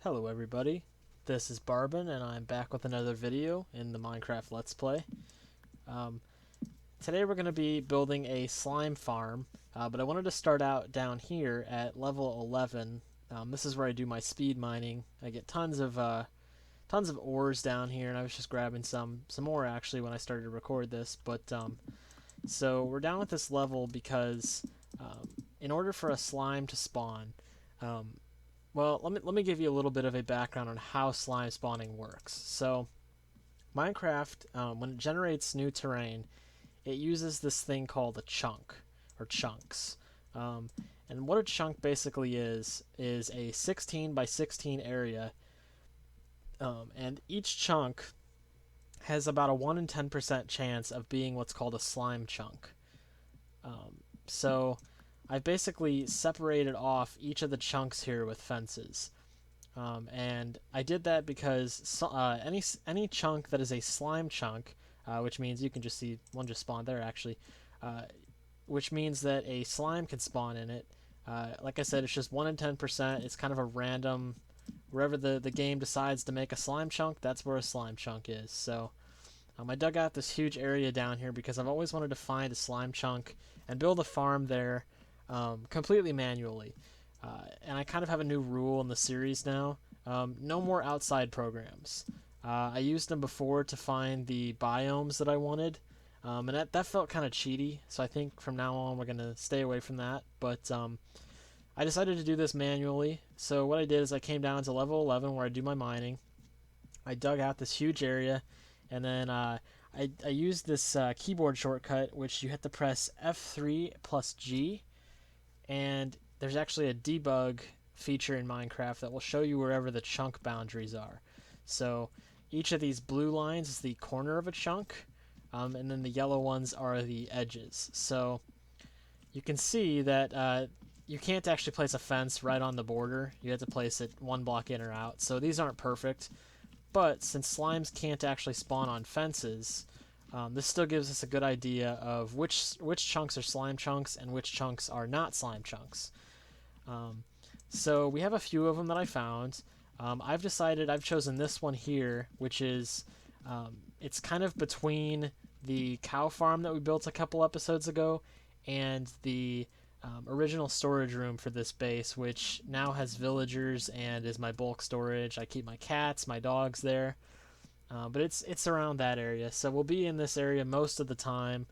Hello everybody, this is Barbon and I'm back with another video in the Minecraft Let's Play. Um, Today we're going to be building a slime farm, but I wanted to start out down here at level 11. This is where I do my speed mining. I get tons of ores down here, and I was just grabbing some more actually when I started to record this. So we're down at this level because in order for a slime to spawn, um, well, let me give you a little bit of a background on how slime spawning works. So, Minecraft, when it generates new terrain, it uses this thing called a chunk, or chunks. Um, and what a chunk basically is a 16 by 16 area, and each chunk has about a 1 in 10% chance of being what's called a slime chunk. So, I've basically separated off each of the chunks here with fences. And I did that because any chunk that is a slime chunk, which means you can just see one just spawned there actually, uh, which means that a slime can spawn in it. Like I said, it's just 1 in 10%. It's kind of a random, wherever the game decides to make a slime chunk, that's where a slime chunk is. So I dug out this huge area down here because I've always wanted to find a slime chunk and build a farm there completely manually. And I kind of have a new rule in the series now. No more outside programs. I used them before to find the biomes that I wanted, and that felt kind of cheaty, so I think from now on we're going to stay away from that. But I decided to do this manually, so what I did is I came down to level 11 where I do my mining. I dug out this huge area, and then I used this keyboard shortcut, which you have to press F3 plus G, and there's actually a debug feature in Minecraft that will show you wherever the chunk boundaries are. So each of these blue lines is the corner of a chunk, and then the yellow ones are the edges. So you can see that you can't actually place a fence right on the border. You have to place it one block in or out. So these aren't perfect, but since slimes can't actually spawn on fences, this still gives us a good idea of which chunks are slime chunks and which chunks are not slime chunks. So we have a few of them that I found. I've chosen this one here, which is it's kind of between the cow farm that we built a couple episodes ago and the original storage room for this base, which now has villagers and is my bulk storage. I keep my cats, my dogs there. But it's around that area, so we'll be in this area most of the time.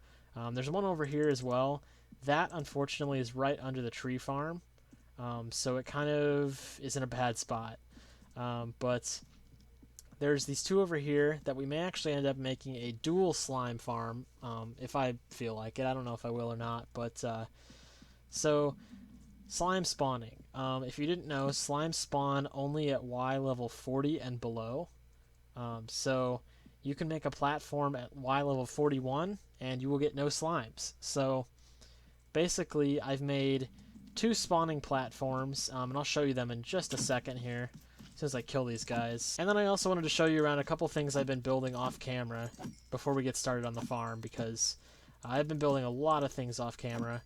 There's one over here as well. That unfortunately is right under the tree farm, so it kind of is in a bad spot. But there's these two over here that we may actually end up making a dual slime farm if I feel like it. I don't know if I will or not, but so slime spawning. If you didn't know, slime spawn only at Y level 40 and below. So you can make a platform at Y level 41 and you will get no slimes. So basically I've made two spawning platforms, and I'll show you them in just a second here as soon as I kill these guys. And then I also wanted to show you around a couple things I've been building off camera before we get started on the farm, because I've been building a lot of things off camera.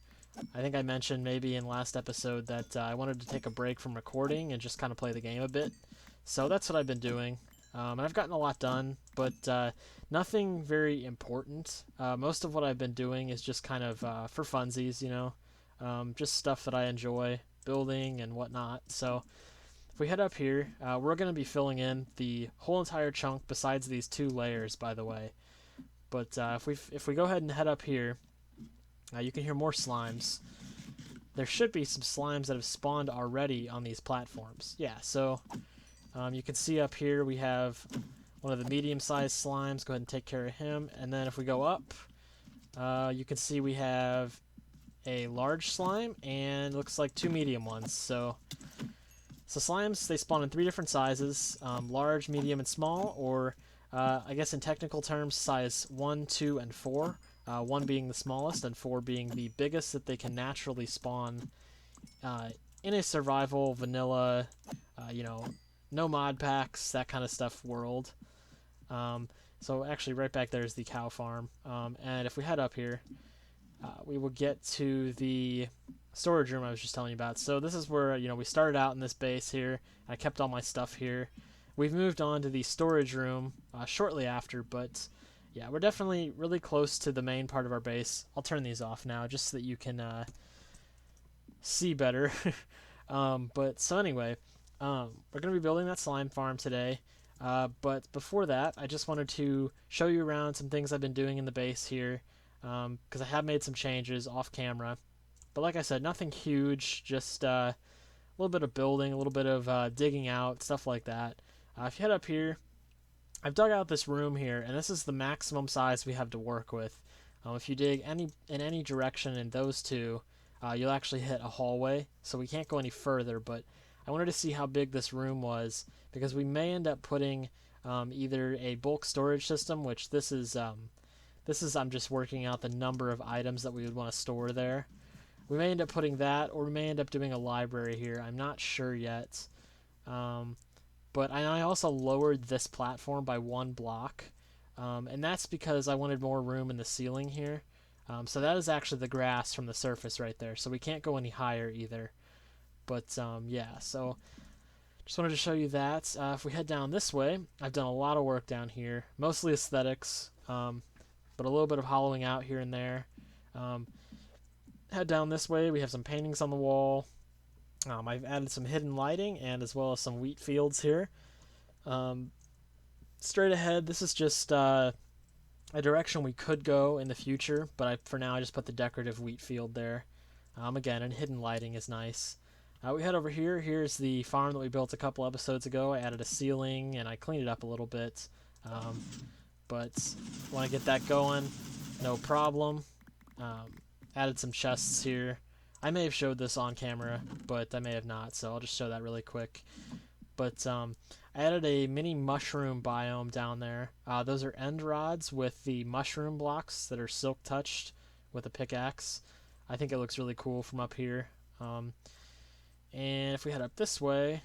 I think I mentioned maybe in last episode that I wanted to take a break from recording and just kind of play the game a bit. So that's what I've been doing. And I've gotten a lot done, but nothing very important. Most of what I've been doing is just kind of for funsies, just stuff that I enjoy building and whatnot. So if we head up here, we're going to be filling in the whole entire chunk besides these two layers, by the way. But if we go ahead and head up here, you can hear more slimes. There should be some slimes that have spawned already on these platforms. Yeah, so you can see up here we have one of the medium-sized slimes. Go ahead and take care of him. And then if we go up, you can see we have a large slime and looks like two medium ones. So slimes, they spawn in three different sizes, large, medium, and small, or I guess in technical terms, size 1, 2, and 4. 1 being the smallest and 4 being the biggest that they can naturally spawn in a survival, vanilla, no mod packs, that kind of stuff world. So actually right back there is the cow farm. And if we head up here, we will get to the storage room I was just telling you about. So this is where, we started out in this base here. I kept all my stuff here. We've moved on to the storage room shortly after, but yeah, we're definitely really close to the main part of our base. I'll turn these off now just so that you can see better. But so anyway, we're going to be building that slime farm today. But before that, I just wanted to show you around some things I've been doing in the base here, because I have made some changes off camera. But like I said, nothing huge, just a little bit of building, a little bit of digging out, stuff like that. If you head up here, I've dug out this room here, and this is the maximum size we have to work with. If you dig in any direction in those two, you'll actually hit a hallway, so we can't go any further, but I wanted to see how big this room was, because we may end up putting either a bulk storage system, which this is I'm just working out the number of items that we would want to store there. We may end up putting that, or we may end up doing a library here. I'm not sure yet. But I also lowered this platform by 1 block, and that's because I wanted more room in the ceiling here. So that is actually the grass from the surface right there, so we can't go any higher either. But yeah, so just wanted to show you that. If we head down this way, I've done a lot of work down here, mostly aesthetics, but a little bit of hollowing out here and there. Head down this way, we have some paintings on the wall. I've added some hidden lighting and as well as some wheat fields here. Straight ahead, this is just a direction we could go in the future, but for now I just put the decorative wheat field there. Again, and hidden lighting is nice. We head over here. Here's the farm that we built a couple episodes ago. I added a ceiling and I cleaned it up a little bit. But want to get that going, no problem. Added some chests here. I may have showed this on camera, but I may have not, so I'll just show that really quick. But I added a mini mushroom biome down there. Those are end rods with the mushroom blocks that are silk touched with a pickaxe. I think it looks really cool from up here. And if we head up this way,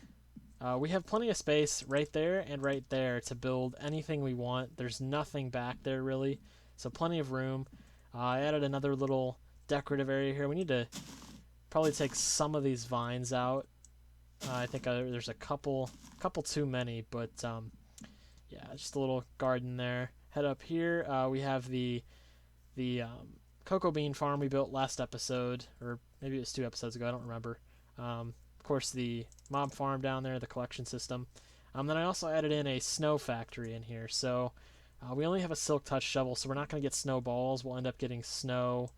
we have plenty of space right there and right there to build anything we want. There's nothing back there really, so plenty of room. I added another little decorative area here. We need to probably take some of these vines out. I think there's a couple too many, but yeah, just a little garden there. Head up here, we have the cocoa bean farm we built last episode, or maybe it was 2 episodes ago, I don't remember. Of course, the mob farm down there, the collection system. Then I also added in a snow factory in here, so we only have a silk touch shovel, so we're not going to get snow balls. We'll end up getting snow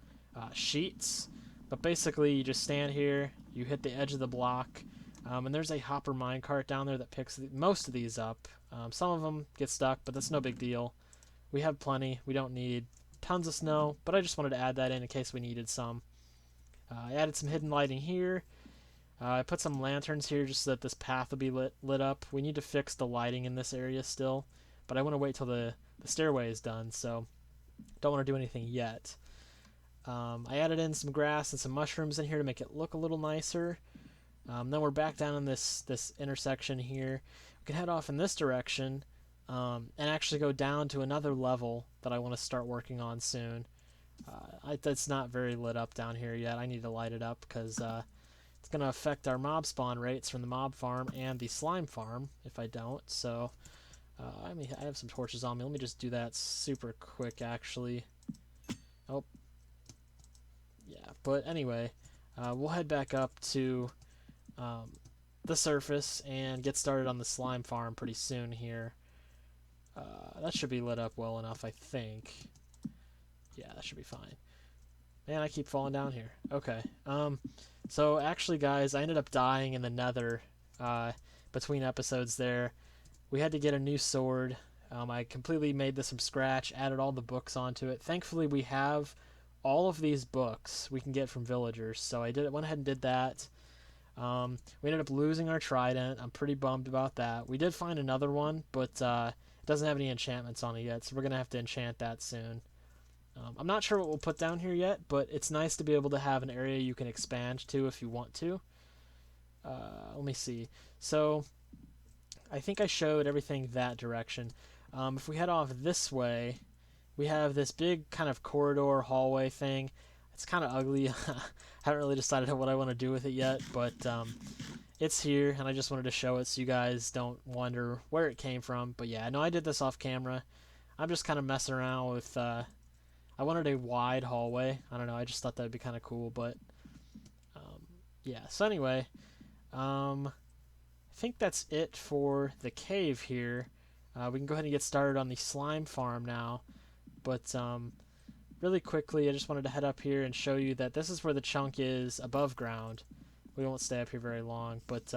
sheets. But basically, you just stand here, you hit the edge of the block, and there's a hopper minecart down there that picks most of these up. Some of them get stuck, but that's no big deal. We have plenty. We don't need tons of snow, but I just wanted to add that in case we needed some. I added some hidden lighting here. I put some lanterns here just so that this path will be lit up. We need to fix the lighting in this area still, but I want to wait till the stairway is done, so don't want to do anything yet. I added in some grass and some mushrooms in here to make it look a little nicer. Then we're back down in this intersection here. We can head off in this direction and actually go down to another level that I want to start working on soon. It's not very lit up down here yet. I need to light it up because it's going to affect our mob spawn rates from the mob farm and the slime farm if I don't. So I have some torches on me. Let me just do that super quick actually. Oh. Yeah, but anyway, we'll head back up to the surface and get started on the slime farm pretty soon here. That should be lit up well enough, I think. Yeah, that should be fine. Man, I keep falling down here. Okay. So actually, guys, I ended up dying in the nether between episodes there. We had to get a new sword. I completely made this from scratch, added all the books onto it. Thankfully, we have all of these books we can get from villagers, so went ahead and did that. We ended up losing our trident. I'm pretty bummed about that. We did find another one, but it doesn't have any enchantments on it yet, so we're going to have to enchant that soon. I'm not sure what we'll put down here yet, but it's nice to be able to have an area you can expand to if you want to. Let me see. So I think I showed everything that direction. If we head off this way, we have this big kind of corridor hallway thing. It's kind of ugly. Haven't really decided what I want to do with it yet, but it's here, and I just wanted to show it so you guys don't wonder where it came from. But yeah, no, I did this off camera. I'm just kind of messing around with. I wanted a wide hallway. I don't know. I just thought that'd be kind of cool, but um, yeah. So anyway, I think that's it for the cave here. We can go ahead and get started on the slime farm now. But really quickly, I just wanted to head up here and show you that this is where the chunk is above ground. We won't stay up here very long, but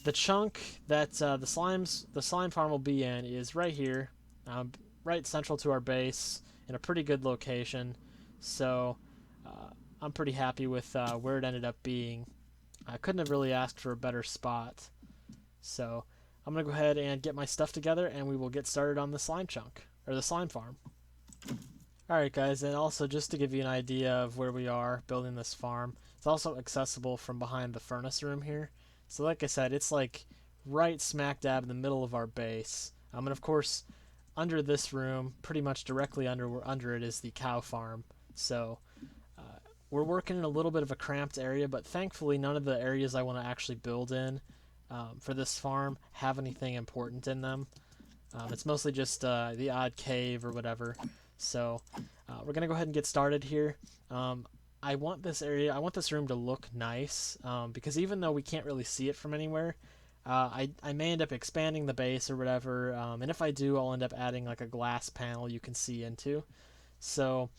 the chunk that the slime farm will be in is right here, right central to our base, in a pretty good location. So I'm pretty happy with where it ended up being. I couldn't have really asked for a better spot. So I'm gonna go ahead and get my stuff together, and we will get started on the slime chunk or the slime farm. Alright guys, and also just to give you an idea of where we are building this farm, it's also accessible from behind the furnace room here. So like I said, it's like right smack dab in the middle of our base. And of course, under this room, pretty much directly under it is the cow farm. So we're working in a little bit of a cramped area, but thankfully none of the areas I want to actually build in for this farm have anything important in them. It's mostly just the odd cave or whatever. So we're gonna go ahead and get started here. I want this room to look nice because even though we can't really see it from anywhere, I may end up expanding the base or whatever. And if I do, I'll end up adding like a glass panel you can see into. So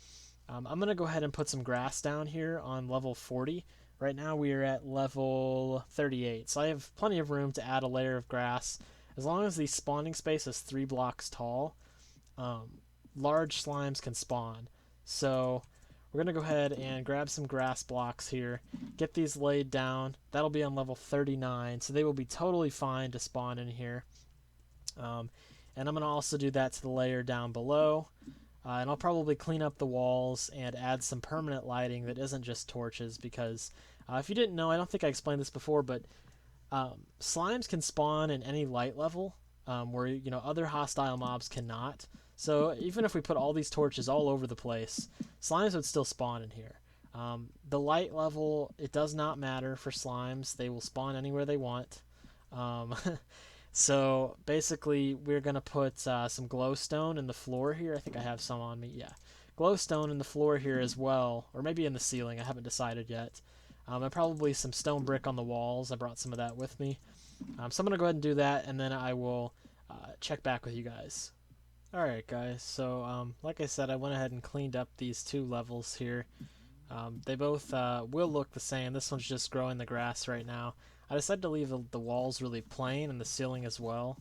I'm gonna go ahead and put some grass down here on level 40. Right now we are at level 38, so I have plenty of room to add a layer of grass. As long as the spawning space is 3 blocks tall, large slimes can spawn. So we're going to go ahead and grab some grass blocks here, get these laid down. That'll be on level 39, so they will be totally fine to spawn in here. And I'm going to also do that to the layer down below. And I'll probably clean up the walls and add some permanent lighting that isn't just torches because if you didn't know, I don't think I explained this before, but slimes can spawn in any light level where other hostile mobs cannot. So even if we put all these torches all over the place, slimes would still spawn in here. The light level, it does not matter for slimes. They will spawn anywhere they want. So basically we're going to put some glowstone in the floor here. I think I have some on me. Yeah. Glowstone in the floor here as well, or maybe in the ceiling. I haven't decided yet. And probably some stone brick on the walls. I brought some of that with me. So I'm going to go ahead and do that, and then I will check back with you guys. Alright guys, so like I said, I went ahead and cleaned up these 2 levels here. They both will look the same. This one's just growing the grass right now. I decided to leave the walls really plain and the ceiling as well,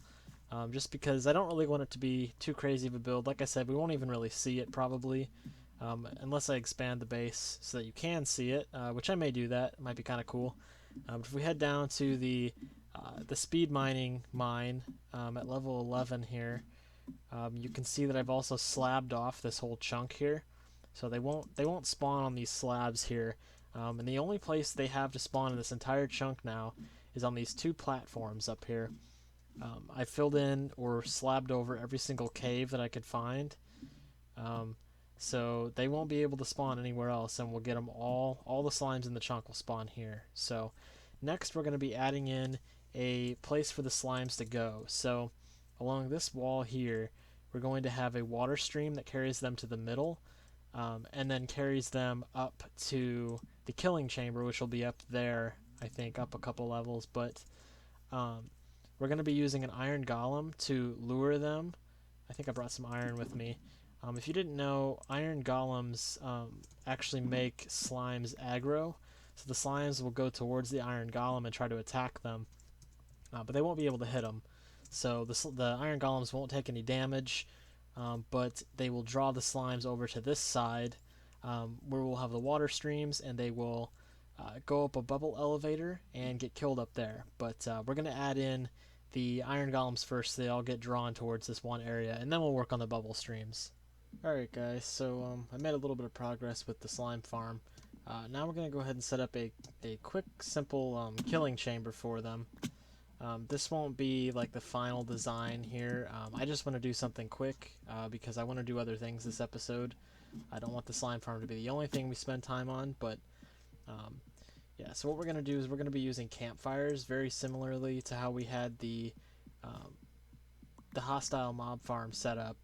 just because I don't really want it to be too crazy of a build. Like I said, we won't even really see it probably, unless I expand the base so that you can see it, which I may do that. It might be kind of cool. If we head down to the speed mining mine at level 11 here, you can see that I've also slabbed off this whole chunk here, so they won't spawn on these slabs here. And the only place they have to spawn in this entire chunk now is on these 2 platforms up here. I filled in or slabbed over every single cave that I could find, so they won't be able to spawn anywhere else, and we'll get them all the slimes in the chunk will spawn here. So next we're going to be adding in a place for the slimes to go. So along this wall here, we're going to have a water stream that carries them to the middle, and then carries them up to the killing chamber, which will be up there, I think, up a couple levels. But we're going to be using an iron golem to lure them. I think I brought some iron with me. If you didn't know, iron golems actually make slimes aggro, so the slimes will go towards the iron golem and try to attack them, but they won't be able to hit them. So the iron golems won't take any damage, but they will draw the slimes over to this side, where we'll have the water streams, and they will go up a bubble elevator and get killed up there. But we're going to add in the iron golems first, so they all get drawn towards this one area, and then we'll work on the bubble streams. Alright guys, so I made a little bit of progress with the slime farm. Now we're going to go ahead and set up a quick, simple killing chamber for them. This won't be like the final design here. I just want to do something quick because I want to do other things this episode. I don't want the slime farm to be the only thing we spend time on, but um, yeah, so what we're going to do is we're going to be using campfires very similarly to how we had um, the hostile mob farm set up.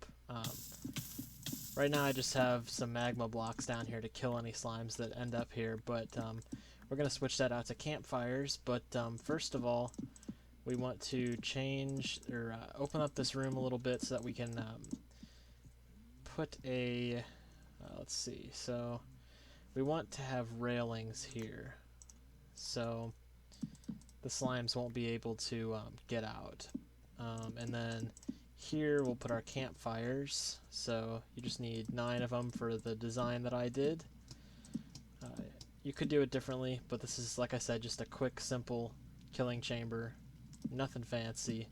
Right now I just have some magma blocks down here to kill any slimes that end up here, but we're going to switch that out to campfires. But first of all, we want to change or open up this room a little bit so that we can put a, let's see, so we want to have railings here. So the slimes won't be able to get out. And then here we'll put our campfires. So you just need 9 of them for the design that I did. You could do it differently, but this is, like I said, just a quick, simple killing chamber. Nothing fancy.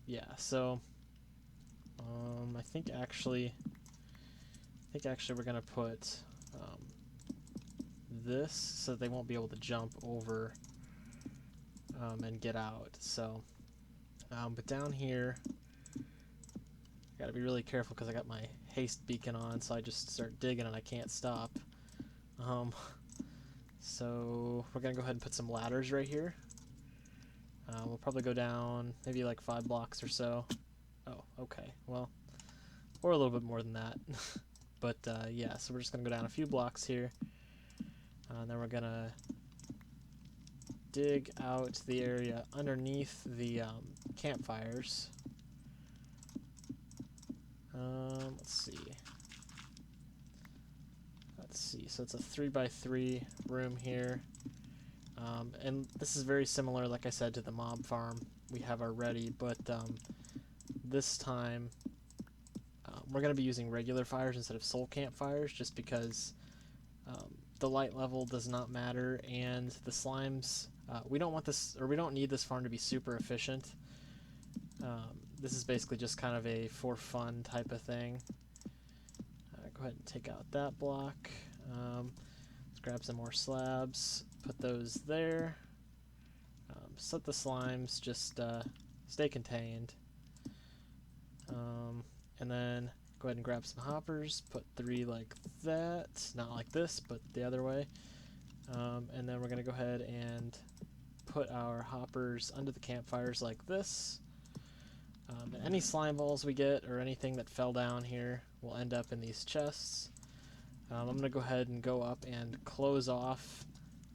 Yeah, so I think actually we're gonna put this so they won't be able to jump over and get out. So, but down here, I gotta be really careful because I got my haste beacon on, so I just start digging and I can't stop. So we're gonna go ahead and put some ladders right here. We'll probably go down maybe like 5 blocks or so. Oh, okay, well, or a little bit more than that. But yeah, so we're just gonna go down a few blocks here, and then we're gonna dig out the area underneath the campfires. Let's see. So it's a 3x3 room here, and this is very similar, like I said, to the mob farm we have already. But this time we're going to be using regular fires instead of soul campfires, just because the light level does not matter, and the slimes. We don't want this, or we don't need this farm to be super efficient. This is basically just kind of a for fun type of thing. Go ahead and take out that block. Let's grab some more slabs, put those there. Let the slimes just stay contained. And then go ahead and grab some hoppers, put 3 like that, not like this, but the other way. And then we're going to go ahead and put our hoppers under the campfires like this. And any slime balls we get or anything that fell down here will end up in these chests. I'm going to go ahead and go up and close off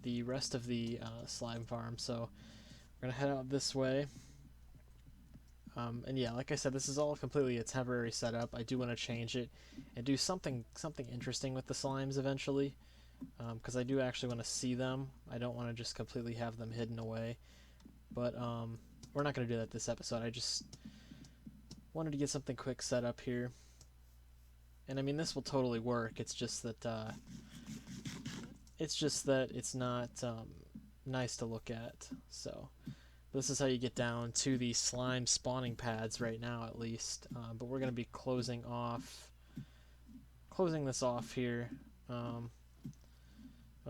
the rest of the slime farm. So we're going to head out this way. And yeah, like I said, this is all completely a temporary setup. I do want to change it and do something interesting with the slimes eventually, because I do actually want to see them. I don't want to just completely have them hidden away. But we're not going to do that this episode. I just wanted to get something quick set up here. And I mean, this will totally work. It's just that it's not nice to look at. So this is how you get down to the slime spawning pads right now, at least. But we're going to be closing this off here. I'll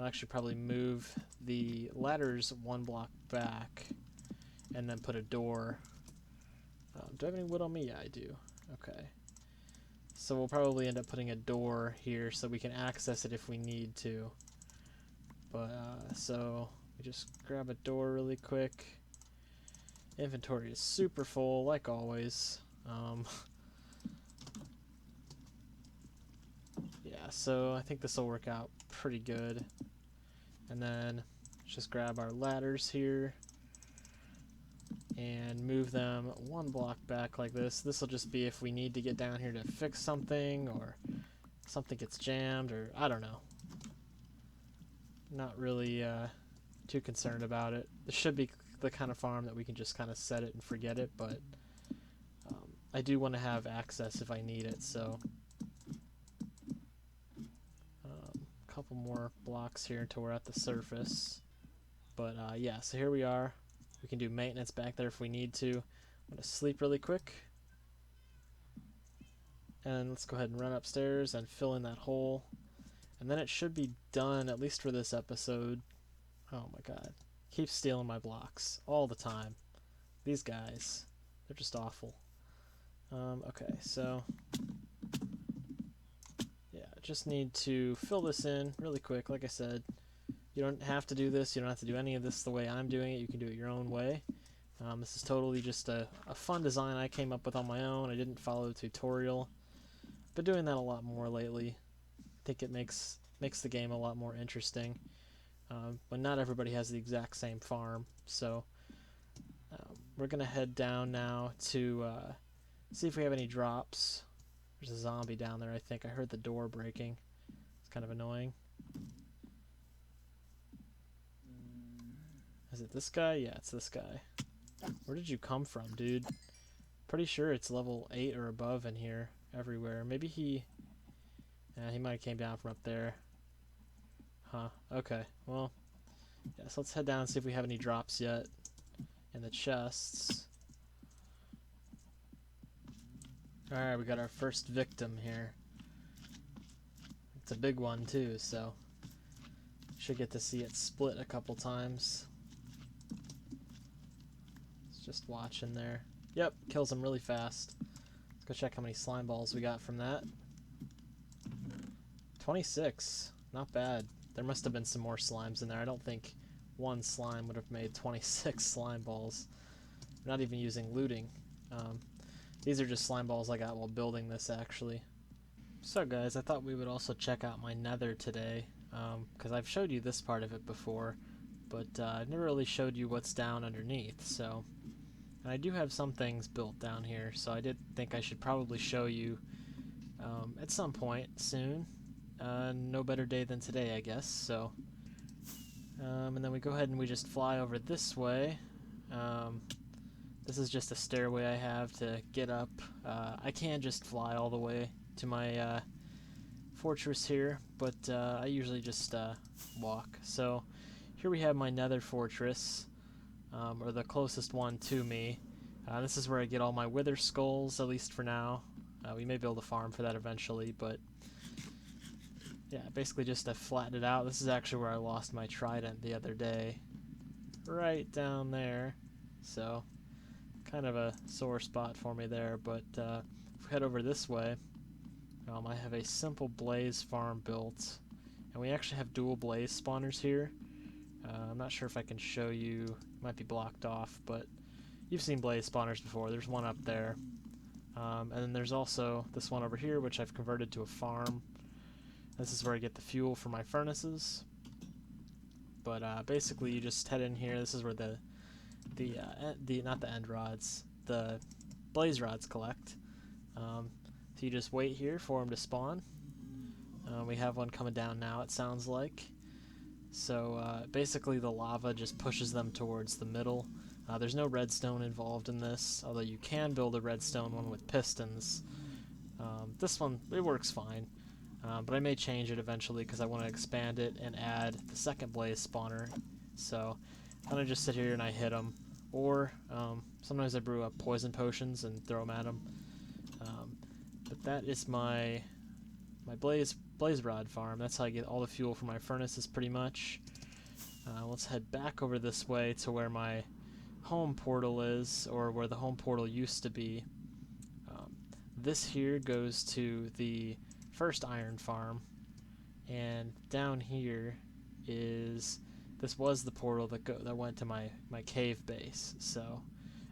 actually probably move the ladders 1 block back and then put a door. Do I have any wood on me? Yeah, I do. Okay. So we'll probably end up putting a door here so we can access it if we need to. But, so we just grab a door really quick. Inventory is super full, like always. Yeah, so I think this will work out pretty good. And then just grab our ladders here and move them 1 block back like this. This will just be if we need to get down here to fix something, or something gets jammed, or I don't know. Not really too concerned about it. This should be the kind of farm that we can just kind of set it and forget it, but I do want to have access if I need it, so a couple more blocks here until we're at the surface. But yeah, so here we are. We can do maintenance back there if we need to. I'm going to sleep really quick. And let's go ahead and run upstairs and fill in that hole. And then it should be done, at least for this episode. Oh my god. Keep stealing my blocks all the time. These guys, they're just awful. Okay, so just need to fill this in really quick. Like I said, you don't have to do this. You don't have to do any of this the way I'm doing it. You can do it your own way. This is totally just a fun design I came up with on my own. I didn't follow a tutorial. Been doing that a lot more lately. I think it makes the game a lot more interesting. But not everybody has the exact same farm, so we're gonna head down now to see if we have any drops. There's a zombie down there, I think. I heard the door breaking. It's kind of annoying. Is it this guy? Yeah, it's this guy. Where did you come from, dude? Pretty sure it's level 8 or above in here, everywhere. Maybe he might have came down from up there. Huh, okay. Well, yeah, so let's head down and see if we have any drops yet in the chests. Alright, we got our first victim here. It's a big one too, so should get to see it split a couple times. It's just watching there. Yep, kills him really fast. Let's go check how many slime balls we got from that. 26. Not bad. There must have been some more slimes in there. I don't think one slime would have made 26 slime balls. I'm not even using looting. These are just slime balls I got while building this, actually. So guys, I thought we would also check out my nether today, because I've showed you this part of it before, but I've never really showed you what's down underneath, so... And I do have some things built down here, so I did think I should probably show you at some point soon. No better day than today, I guess, so... and then we go ahead and we just fly over this way. This is just a stairway I have to get up. I can just fly all the way to my fortress here, but I usually just walk. So here we have my nether fortress, or the closest one to me. This is where I get all my wither skulls, at least for now. We may build a farm for that eventually, but yeah, basically just to flatten it out. This is actually where I lost my trident the other day. Right down there. So... kind of a sore spot for me there, but if we head over this way, I have a simple blaze farm built, and we actually have dual blaze spawners here. I'm not sure if I can show you, it might be blocked off, but you've seen blaze spawners before. There's one up there, and then there's also this one over here, which I've converted to a farm. This is where I get the fuel for my furnaces, but basically you just head in here. This is where the not the end rods, the blaze rods collect. So you just wait here for them to spawn. We have one coming down now, it sounds like. So basically the lava just pushes them towards the middle. There's no redstone involved in this, although you can build a redstone one with pistons. This one, it works fine, but I may change it eventually because I want to expand it and add the second blaze spawner. So I'm going to just sit here and I hit them. Or sometimes I brew up poison potions and throw them at them. But that is my blaze rod farm. That's how I get all the fuel for my furnaces pretty much. Let's head back over this way to where my home portal is, or where the home portal used to be. This here goes to the first iron farm, and down here is... this was the portal that went to my cave base, so...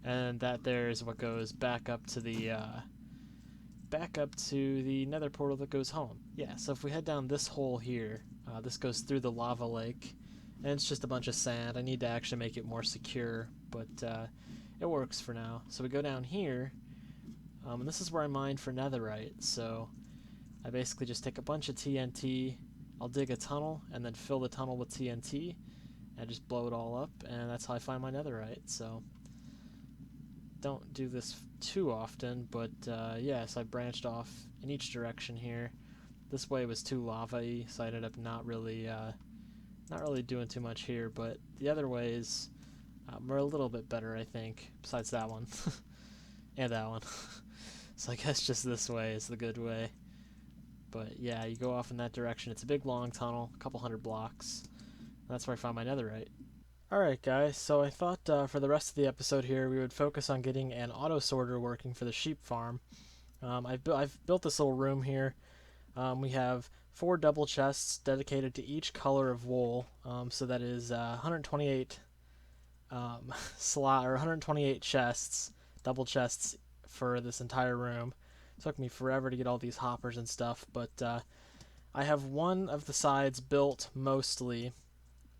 and that there is what goes back up to the nether portal that goes home. Yeah, so if we head down this hole here, this goes through the lava lake, and it's just a bunch of sand. I need to actually make it more secure, but it works for now. So we go down here, and this is where I mine for netherite, so I basically just take a bunch of TNT, I'll dig a tunnel, and then fill the tunnel with TNT, and just blow it all up, and that's how I find my netherite. So don't do this too often, but yeah, so I branched off in each direction here. This way was too lava-y, so I ended up not really doing too much here, but the other ways were a little bit better, I think, besides that one. And that one. So I guess just this way is the good way. But yeah, you go off in that direction. It's a big long tunnel, a couple hundred blocks. That's where I found my netherite. Alright guys, so I thought for the rest of the episode here we would focus on getting an auto sorter working for the sheep farm. I've built this little room here. We have 4 double chests dedicated to each color of wool. So that is 128 slot or 128 chests, double chests for this entire room. It took me forever to get all these hoppers and stuff, but I have one of the sides built mostly,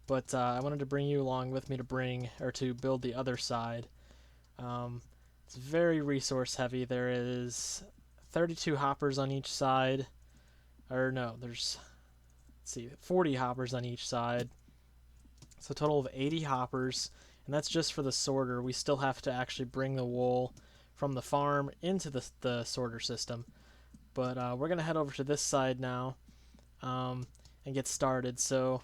but I wanted to bring you along with me to build the other side. It's very resource heavy. There is 32 hoppers on each side, or no, there's, let's see, 40 hoppers on each side. So a total of 80 hoppers, and that's just for the sorter. We still have to actually bring the wool from the farm into the sorter system. But we're going to head over to this side now and get started. So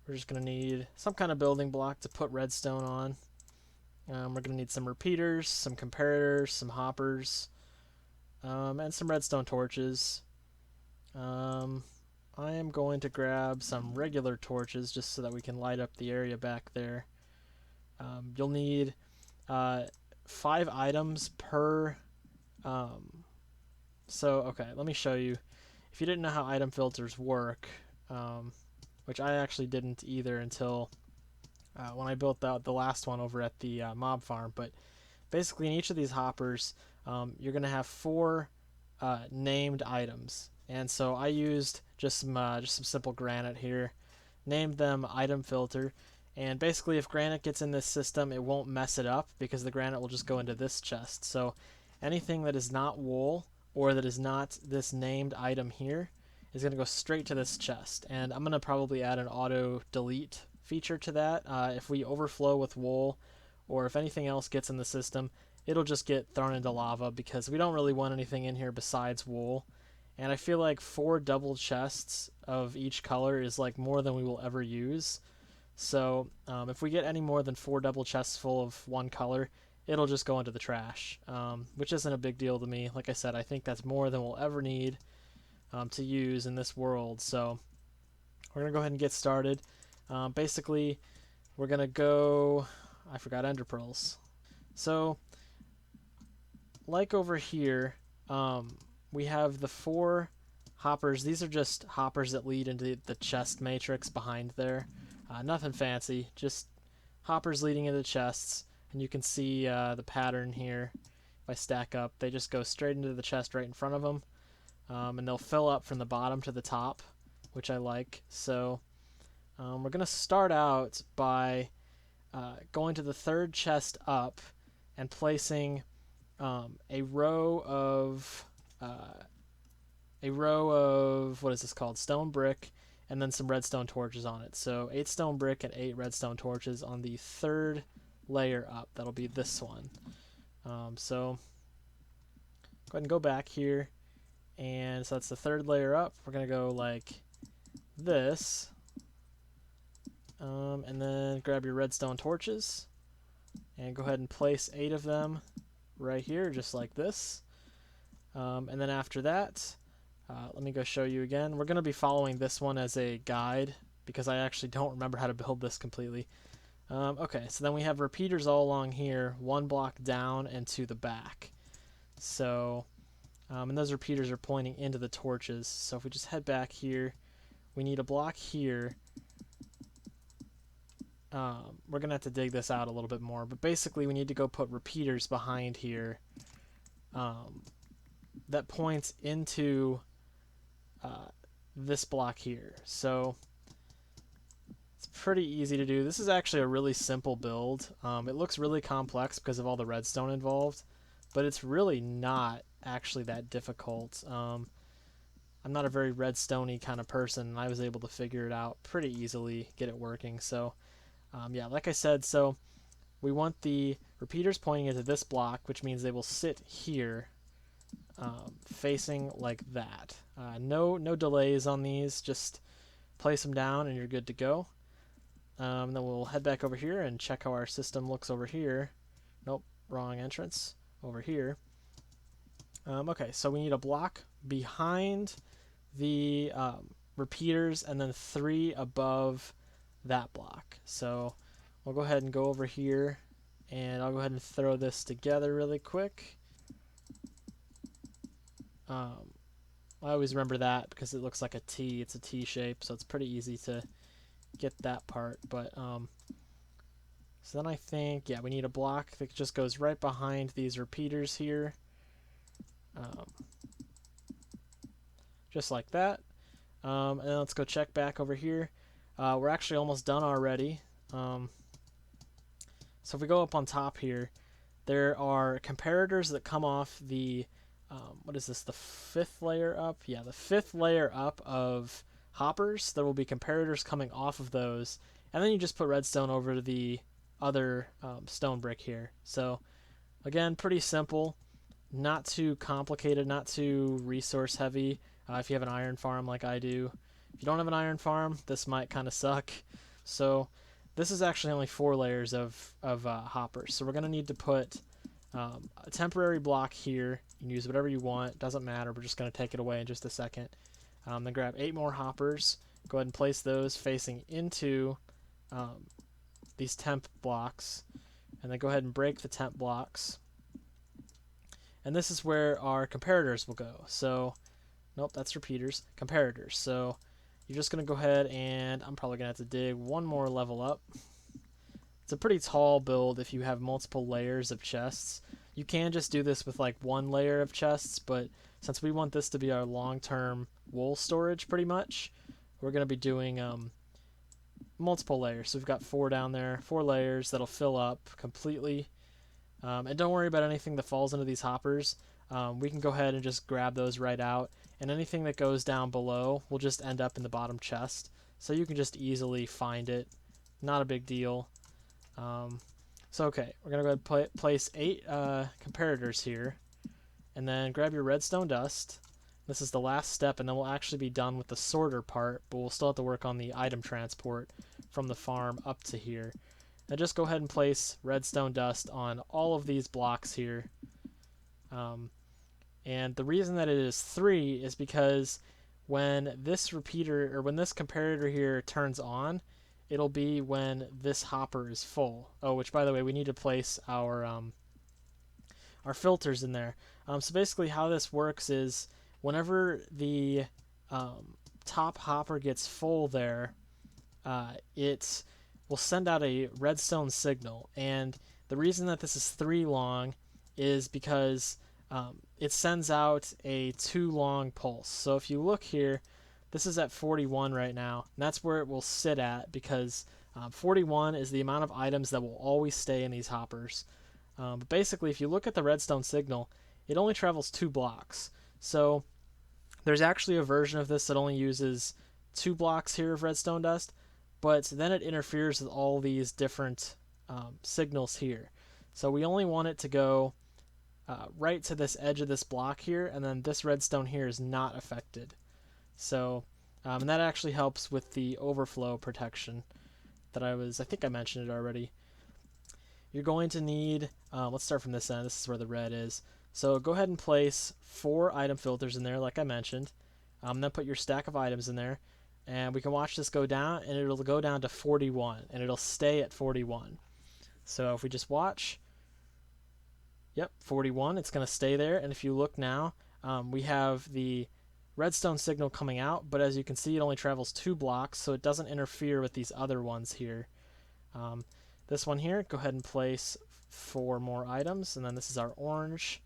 we're just going to need some kind of building block to put redstone on. We're going to need some repeaters, some comparators, some hoppers, and some redstone torches. I am going to grab some regular torches just so that we can light up the area back there. You'll need 5 items per. Okay, let me show you. If you didn't know how item filters work, which I actually didn't either until when I built the last one over at the mob farm, but basically in each of these hoppers, you're going to have 4 named items. And so I used just some simple granite here, named them item filter, and basically if granite gets in this system, it won't mess it up because the granite will just go into this chest. So anything that is not wool or that is not this named item here is going to go straight to this chest. And I'm going to probably add an auto delete feature to that. If we overflow with wool or if anything else gets in the system, it'll just get thrown into lava because we don't really want anything in here besides wool. And I feel like 4 double chests of each color is like more than we will ever use. So if we get any more than 4 double chests full of one color, it'll just go into the trash, which isn't a big deal to me. Like I said, I think that's more than we'll ever need to use in this world. So we're going to go ahead and get started. Basically, we're going to go... I forgot ender pearls. So, like over here, we have the 4 hoppers. These are just hoppers that lead into the chest matrix behind there. Nothing fancy, just hoppers leading into chests. And you can see the pattern here. If I stack up, they just go straight into the chest right in front of them. And they'll fill up from the bottom to the top, which I like. So we're going to start out by going to the 3rd chest up and placing a row of what is this called? Stone brick, and then some redstone torches on it. So 8 stone brick and 8 redstone torches on the 3rd layer up. That'll be this one. So go ahead and go back here, and so that's the 3rd layer up. We're gonna go like this, and then grab your redstone torches and go ahead and place 8 of them right here, just like this. And then after that, let me go show you again. We're going to be following this one as a guide because I actually don't remember how to build this completely. Okay, so then we have repeaters all along here, 1 block down and to the back. So, and those repeaters are pointing into the torches. So if we just head back here, we need a block here. We're going to have to dig this out a little bit more, but basically we need to go put repeaters behind here that points into this block here. So it's pretty easy to do. This is actually a really simple build. It looks really complex because of all the redstone involved, but it's really not actually that difficult. I'm not a very redstone-y kind of person, and I was able to figure it out pretty easily, get it working. So yeah, like I said, so we want the repeaters pointing into this block, which means they will sit here, facing like that. No delays on these, just place them down and you're good to go. Then we'll head back over here and check how our system looks over here. Nope, wrong entrance. Over here. Okay, so we need a block behind the repeaters and then 3 above that block. So we'll go ahead and go over here, and I'll go ahead and throw this together really quick. I always remember that because it looks like a T. It's a T shape, so it's pretty easy to get that part. But so then I think, yeah, we need a block that just goes right behind these repeaters here, um, just like that. And then let's go check back over here. We're actually almost done already. So if we go up on top here, there are comparators that come off the, what is this, the fifth layer up? Yeah, the fifth layer up of hoppers. There will be comparators coming off of those. And then you just put redstone over the other stone brick here. So again, pretty simple, not too complicated, not too resource heavy. If you have an iron farm like I do. If you don't have an iron farm, this might kind of suck. So this is actually only 4 layers of hoppers. So we're going to need to put a temporary block here. You can use whatever you want. Doesn't matter. We're just going to take it away in just a second. Then grab 8 more hoppers. Go ahead and place those facing into these temp blocks. And then go ahead and break the temp blocks. And this is where our comparators will go. So, nope, that's repeaters. Comparators. So you're just going to go ahead and I'm probably going to have to dig one more level up. It's a pretty tall build if you have multiple layers of chests. You can just do this with like one layer of chests, but since we want this to be our long-term wool storage pretty much, we're going to be doing multiple layers. So we've got 4 down there, 4 layers that'll fill up completely. And don't worry about anything that falls into these hoppers. We can go ahead and just grab those right out, and anything that goes down below will just end up in the bottom chest. So you can just easily find it. Not a big deal. So okay, we're going to go ahead and place 8 comparators here, and then grab your redstone dust. This is the last step, and then we'll actually be done with the sorter part, but we'll still have to work on the item transport from the farm up to here. Now just go ahead and place redstone dust on all of these blocks here. And the reason that it is 3 is because when this repeater, or when this comparator here turns on, it'll be when this hopper is full. Oh, which by the way, we need to place our filters in there. So basically how this works is whenever the top hopper gets full there, it will send out a redstone signal. And the reason that this is 3 long is because it sends out a 2 long pulse. So if you look here, this is at 41 right now, and that's where it will sit at because 41 is the amount of items that will always stay in these hoppers. But basically, if you look at the redstone signal, it only travels 2 blocks. So there's actually a version of this that only uses 2 blocks here of redstone dust, but then it interferes with all these different signals here. So we only want it to go right to this edge of this block here, and then this redstone here is not affected. So, and that actually helps with the overflow protection that I think I mentioned it already. You're going to need, let's start from this end, this is where the red is. So go ahead and place 4 item filters in there like I mentioned. Then put your stack of items in there. And we can watch this go down, and it'll go down to 41, and it'll stay at 41. So if we just watch, yep, 41, it's going to stay there. And if you look now, we have the redstone signal coming out, but as you can see, it only travels 2 blocks, so it doesn't interfere with these other ones here. This one here, go ahead and place 4 more items, and then this is our orange.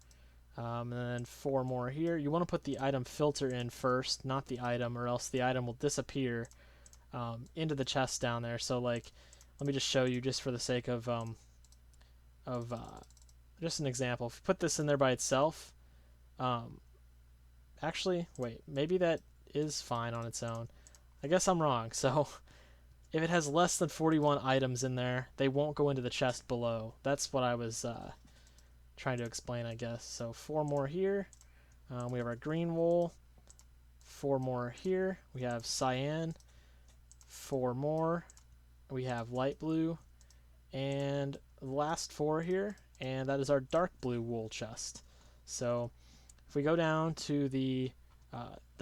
And then 4 more here. You want to put the item filter in first, not the item, or else the item will disappear into the chest down there. So like, let me just show you just for the sake of just an example. If you put this in there by itself, actually, wait, maybe that is fine on its own. I guess I'm wrong. So if it has less than 41 items in there, they won't go into the chest below. That's what I was trying to explain, I guess. So 4 more here. We have our green wool. 4 more here. We have cyan. 4 more. We have light blue. And the last 4 here. And that is our dark blue wool chest. So if we go down to the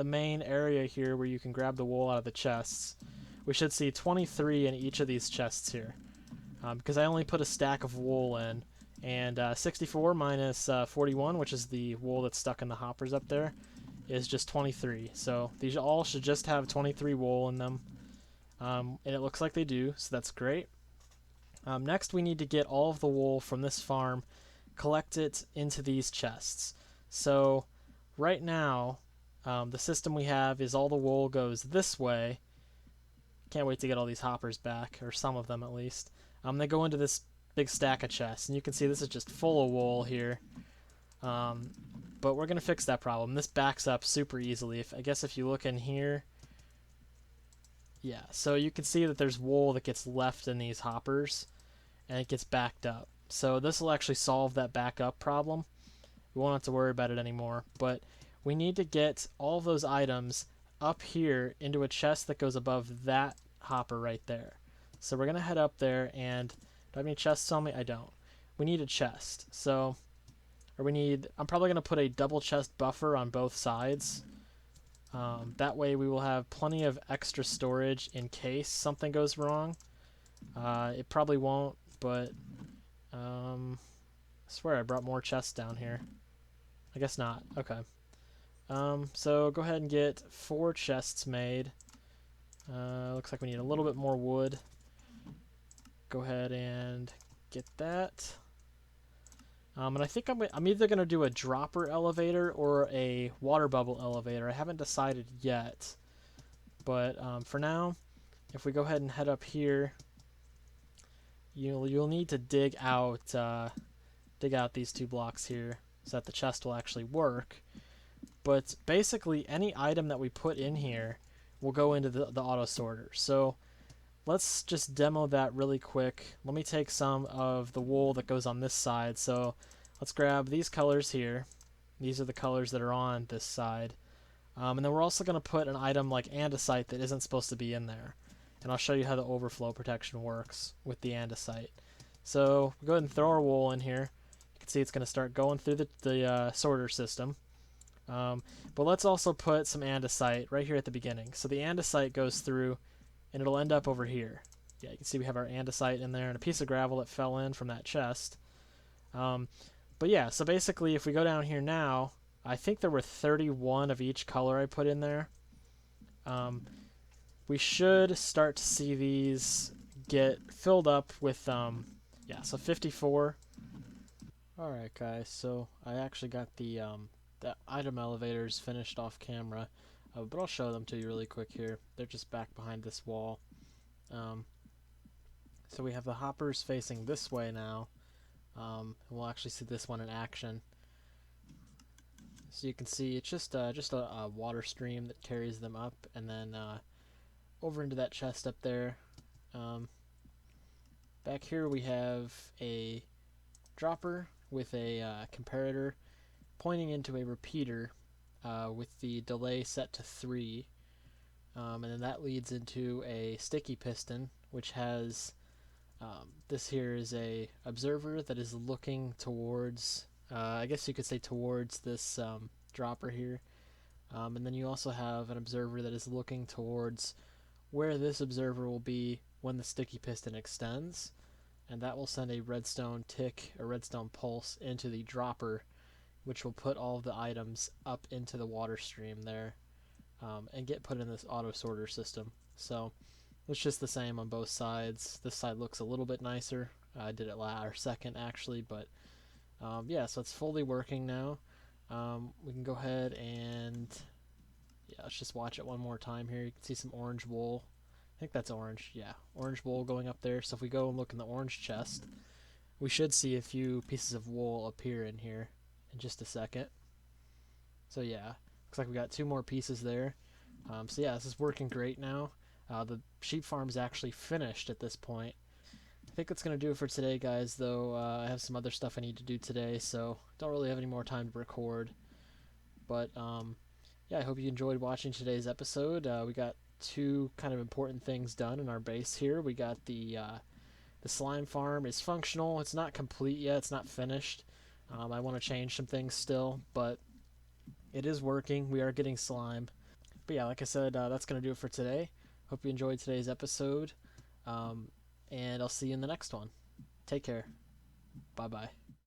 main area here where you can grab the wool out of the chests, we should see 23 in each of these chests here. Because I only put a stack of wool in. And 64 minus 41, which is the wool that's stuck in the hoppers up there, is just 23. So these all should just have 23 wool in them. And it looks like they do, so that's great. Next, we need to get all of the wool from this farm, collect it into these chests. So right now, the system we have is all the wool goes this way. Can't wait to get all these hoppers back, or some of them at least. They go into this big stack of chests, and you can see this is just full of wool here. But we're gonna fix that problem. This backs up super easily. I guess if you look in here, yeah, so you can see that there's wool that gets left in these hoppers, and it gets backed up. So this will actually solve that backup problem. We won't have to worry about it anymore. But we need to get all of those items up here into a chest that goes above that hopper right there. So we're gonna head up there, and do I have any chests on me? I don't. We need a chest. So, or we need. I'm probably gonna put a double chest buffer on both sides. That way we will have plenty of extra storage in case something goes wrong. It probably won't, but I swear I brought more chests down here. I guess not. Okay. So go ahead and get 4 chests made. Looks like we need a little bit more wood. Go ahead and get that. And I think I'm either going to do a dropper elevator or a water bubble elevator. I haven't decided yet. But for now, if we go ahead and head up here, you'll need to dig out these 2 blocks here so that the chest will actually work. But basically, any item that we put in here will go into the auto sorter. So let's just demo that really quick. Let me take some of the wool that goes on this side. So let's grab these colors here. These are the colors that are on this side. And then we're also going to put an item like andesite that isn't supposed to be in there. And I'll show you how the overflow protection works with the andesite. So we'll go ahead and throw our wool in here. You can see it's going to start going through the sorter system. But let's also put some andesite right here at the beginning. So the andesite goes through, and it'll end up over here. Yeah, you can see we have our andesite in there and a piece of gravel that fell in from that chest. But yeah, so basically if we go down here now, I think there were 31 of each color I put in there. We should start to see these get filled up with, yeah, so 54. Alright guys, so I actually got the item elevators finished off camera, but I'll show them to you really quick here. They're just back behind this wall. So we have the hoppers facing this way now, and we'll actually see this one in action. So you can see it's just a water stream that carries them up, and then over into that chest up there. Back here we have a dropper with a comparator pointing into a repeater with the delay set to 3. And then that leads into a sticky piston, which has this here is a observer that is looking towards, I guess you could say towards this dropper here. And then you also have an observer that is looking towards where this observer will be when the sticky piston extends. And that will send a redstone tick, a redstone pulse into the dropper, which will put all of the items up into the water stream there, and get put in this auto sorter system. So it's just the same on both sides. This side looks a little bit nicer. I did it second actually, but yeah, so it's fully working now. We can go ahead and yeah, let's just watch it one more time here. You can see some orange wool. I think that's orange. Yeah, orange wool going up there. So if we go and look in the orange chest, we should see a few pieces of wool appear in here in just a second. So yeah, looks like we got 2 more pieces there. So yeah, this is working great now. The sheep farm is actually finished at this point. I think that's going to do it for today, guys, though. I have some other stuff I need to do today, so don't really have any more time to record. But yeah, I hope you enjoyed watching today's episode. We got 2 kind of important things done in our base here. We got the slime farm is functional. It's not complete yet. It's not finished. I want to change some things still, but it is working. We are getting slime. But yeah, like I said, that's going to do it for today. Hope you enjoyed today's episode, and I'll see you in the next one. Take care. Bye-bye.